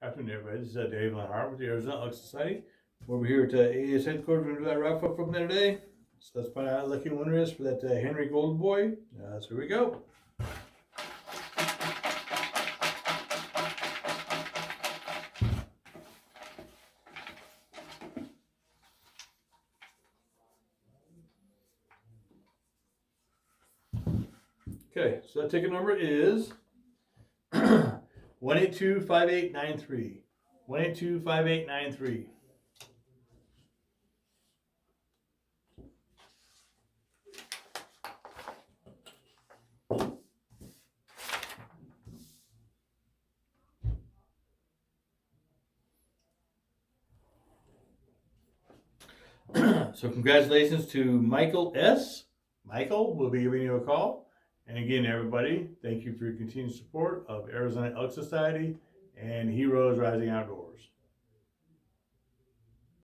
Afternoon, everybody. This is Dave Lenhart with the Arizona Elk Society. We're over here at AAS headquarters. We're going to do that raffle from there today. So let's find out who the lucky winner is for that Henry Gold Boy. So here we go. Okay, so that ticket number is 1825893. 1825893. So congratulations to Michael S. Michael will be giving you a call. And again, everybody, thank you for your continued support of Arizona Elk Society and Heroes Rising Outdoors.